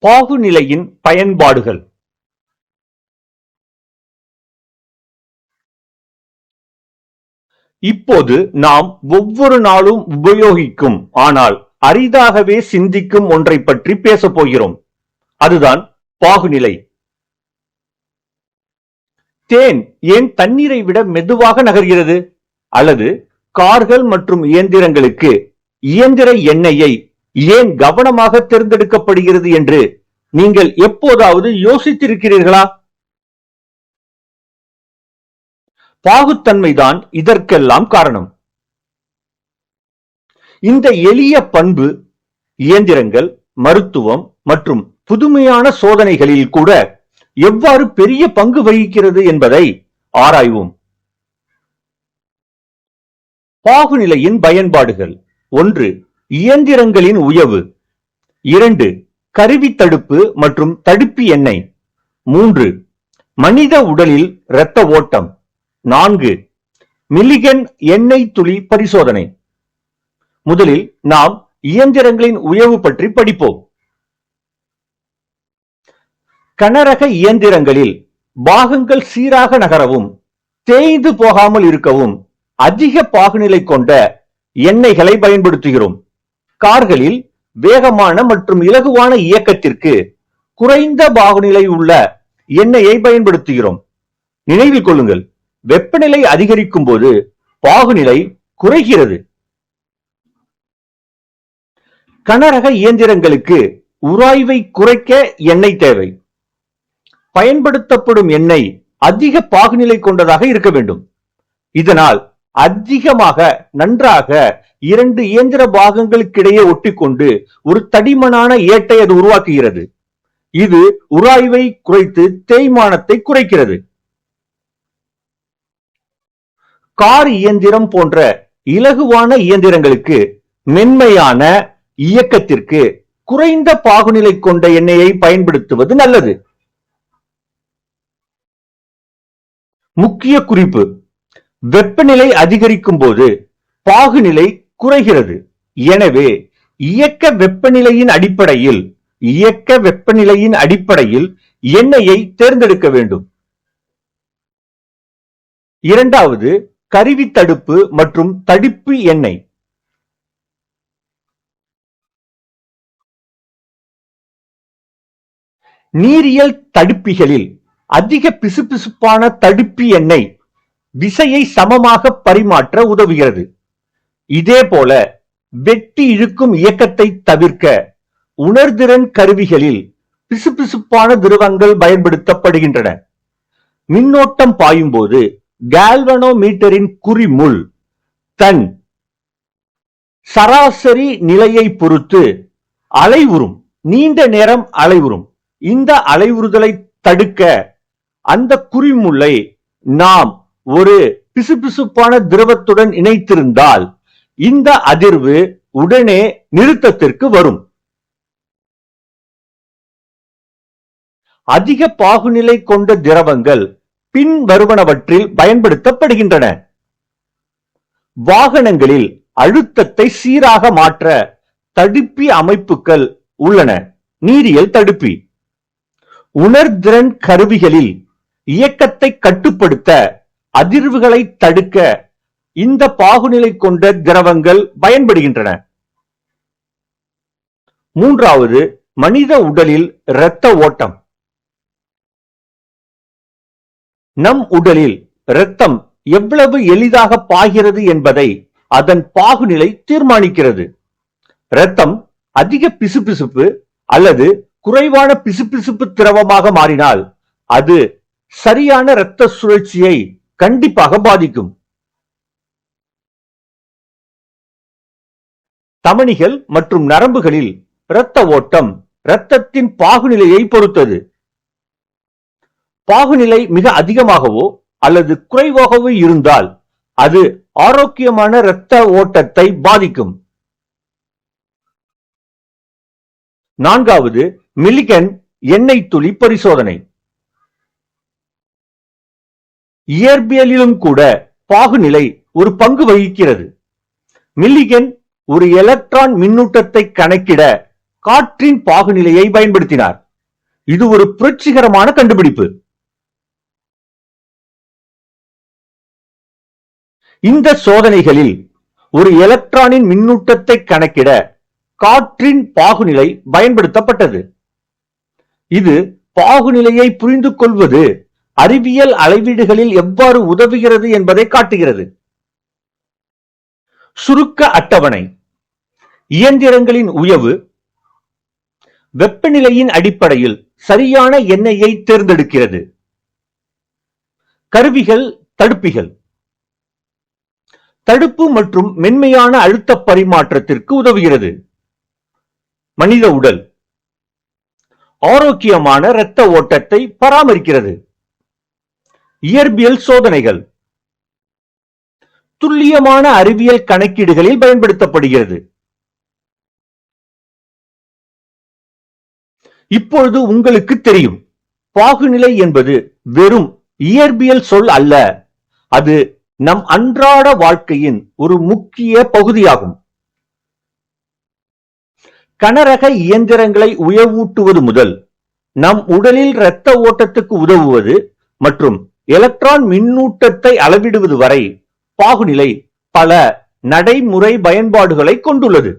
பாகுநிலையின் பயன்பாடுகள். இப்போது நாம் ஒவ்வொரு நாளும் உபயோகிக்கும் ஆனால் அரிதாகவே சிந்திக்கும் ஒன்றை பற்றி பேசப் போகிறோம். அதுதான் பாகுநிலை. தேன் ஏன் தண்ணீரை விட மெதுவாக நகர்கிறது? அல்லது கார்கள் மற்றும் இயந்திரங்களுக்கு இயந்திர எண்ணெயை ஏன் கவனமாக தேர்ந்தெடுக்கப்படுகிறது என்று நீங்கள் எப்போதாவது யோசித்திருக்கிறீர்களா? பாகுத்தன்மைதான் இதற்கெல்லாம் காரணம். இந்த எளிய பண்பு இயந்திரங்கள், மருத்துவம் மற்றும் புதுமையான சோதனைகளில் கூட எவ்வாறு பெரிய பங்கு வகிக்கிறது என்பதை ஆராய்வோம். பாகுநிலையின் பயன்பாடுகள். 1. இயந்திரங்களின் உயவு. 2. கருவி தடுப்பு மற்றும் தடுப்பி எண்ணெய். 3. மனித உடலில் இரத்த ஓட்டம். 4. மில்லிகன் எண்ணெய் துளி பரிசோதனை. முதலில் நாம் இயந்திரங்களின் உயவு பற்றி படிப்போம். கனரக இயந்திரங்களில் பாகங்கள் சீராக நகரவும் தேய்ந்து போகாமல் இருக்கவும் அதிக பாகுநிலை கொண்ட எண்ணெய்களை பயன்படுத்துகிறோம். கார்களில் வேகமான மற்றும் இலகுவான இயக்கத்திற்கு குறைந்த பாகுநிலை உள்ள எண்ணெயை பயன்படுத்துகிறோம். நினைவில் கொள்ளுங்கள், வெப்பநிலை அதிகரிக்கும் போது பாகுநிலை குறைகிறது. கனரக இயந்திரங்களுக்கு உராய்வை குறைக்க எண்ணெய் தேவை. பயன்படுத்தப்படும் எண்ணெய் அதிக பாகுநிலை கொண்டதாக இருக்க வேண்டும். இதனால் அதிகமாக நன்றாக 2 இயந்திர பாகங்களுக்கிடையே ஒட்டிக்கொண்டு ஒரு தடிமனான ஏட்டை அது உருவாக்குகிறது. இது உராய்வை குறைத்து தேய்மானத்தை குறைக்கிறது. கார் இயந்திரம் போன்ற இலகுவான இயந்திரங்களுக்கு மென்மையான இயக்கத்திற்கு குறைந்த பாகுநிலை கொண்ட எண்ணெயை பயன்படுத்துவது நல்லது. முக்கிய குறிப்பு: வெப்பநிலை அதிகரிக்கும் போது பாகுநிலை குறைகிறது. எனவே இயக்க வெப்பநிலையின் அடிப்படையில் எண்ணெயை தேர்ந்தெடுக்க வேண்டும். 2. கருவி தடுப்பு மற்றும் தடுப்பு எண்ணெய். நீரியல் தடுப்பிகளில் அதிக பிசுபிசுப்பான தடுப்பி எண்ணெய் விசையை சமமாக பரிமாற்ற உதவுகிறது. இதேபோல வெட்டி இழுக்கும் இயக்கத்தை தவிர்க்க உணர்திறன் கருவிகளில் பிசுபிசுப்பான திரவங்கள் பயன்படுத்தப்படுகின்றன. மின்னோட்டம் பாயும் போது கால்வனோமீட்டரின் குறிமுள் தன் சராசரி நிலையை பொறுத்து அலைவுறும். நீண்ட நேரம் அலைவுறும். இந்த அலைவுறுதலை தடுக்க அந்த குறிமுள்ளை நாம் ஒரு பிசுபிசுப்பான திரவத்துடன் இணைத்திருந்தால் இந்த அதிர்வு உடனே நிறுத்தத்திற்கு வரும். அதிக பாகுநிலை கொண்ட திரவங்கள் பின் வருவனவற்றில் பயன்படுத்தப்படுகின்றன. வாகனங்களில் அழுத்தத்தை சீராக மாற்ற தடுப்பி அமைப்புகள் உள்ளன. நீரியல் தடுப்பி. உணர்திறன் கருவிகளில் இயக்கத்தை கட்டுப்படுத்த அதிர்வுகளை தடுக்க இந்த பாகுநிலை கொண்ட திரவங்கள் பயன்படுகின்றன. 3. மனித உடலில் இரத்த ஓட்டம். நம் உடலில் இரத்தம் எவ்வளவு எளிதாக பாய்கிறது என்பதை அதன் பாகுநிலை தீர்மானிக்கிறது. இரத்தம் அதிக பிசுபிசுப்பு அல்லது குறைவான பிசுபிசுப்பு திரவமாக மாறினால் அது சரியான இரத்த சுழற்சியை கண்டிப்பாக பாதிக்கும். தமனிகள் மற்றும் நரம்புகளில் இரத்த ஓட்டம் இரத்தத்தின் பாகுநிலையை பொறுத்தது. பாகுநிலை மிக அதிகமாகவோ அல்லது குறைவாகவோ இருந்தால் அது ஆரோக்கியமான இரத்த ஓட்டத்தை பாதிக்கும். 4. மில்லிகன் எண்ணெய் துளி பரிசோதனை. இயற்பியலிலும் கூட பாகுநிலை ஒரு பங்கு வகிக்கிறது. மில்லிகன் ஒரு எலக்ட்ரான் மின்னூட்டத்தை கணக்கிட காற்றின் பாகுநிலையை பயன்படுத்தினார். இது ஒரு புரட்சிகரமான கண்டுபிடிப்பு. இந்த சோதனைகளில் ஒரு எலக்ட்ரானின் மின்னூட்டத்தை கணக்கிட காற்றின் பாகுநிலை பயன்படுத்தப்பட்டது. இது பாகுநிலையை புரிந்து கொள்வது அறிவியல் அளவீடுகளில் எவ்வாறு உதவுகிறது என்பதை காட்டுகிறது. சுருக்க அட்டவணை. இயந்திரங்களின் உயவு வெப்பநிலையின் அடிப்படையில் சரியான எண்ணெயை தேர்ந்தெடுக்கிறது. கருவிகள், தடுப்பிகள். தடுப்பு மற்றும் மென்மையான அழுத்த பரிமாற்றத்திற்கு உதவுகிறது. மனித உடல் ஆரோக்கியமான இரத்த ஓட்டத்தை பராமரிக்கிறது. இயற்பியல் சோதனைகள் துல்லியமான அறிவியல் கணக்கீடுகளில் பயன்படுத்தப்படுகிறது. இப்பொழுது உங்களுக்கு தெரியும், பாகுநிலை என்பது வெறும் இயற்பியல் சொல் அல்ல, அது நம் அன்றாட வாழ்க்கையின் ஒரு முக்கிய பகுதியாகும். கனரக இயந்திரங்களை உயர்வூட்டுவது முதல் நம் உடலில் இரத்த ஓட்டத்துக்கு உதவுவது மற்றும் எலக்ட்ரான் மின்னூட்டத்தை அளவிடுவது வரை பாகுநிலை பல நடைமுறை பயன்பாடுகளை கொண்டுள்ளது.